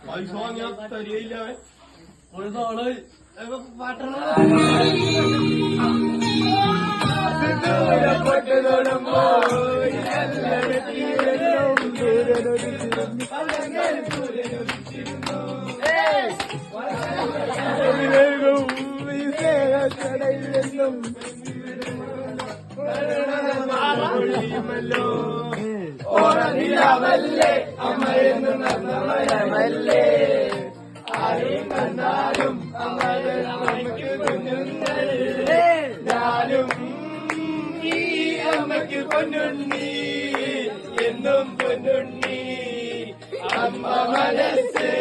പൈസ ഞാൻ തരികയില്ല ഒരു നാള് ഓണനിലാവല്ലേ അമ്മയെന്ന് നന്നമരമല്ലേ ആരെയും കണ്ടാലും അമ്മയ്ക്ക് പൊന്നുണ്ണി ഞാനും ഈ അമ്മയ്ക്ക് പൊന്നുണ്ണി എന്നും പൊന്നുണ്ണി അമ്മ മനസ്സ്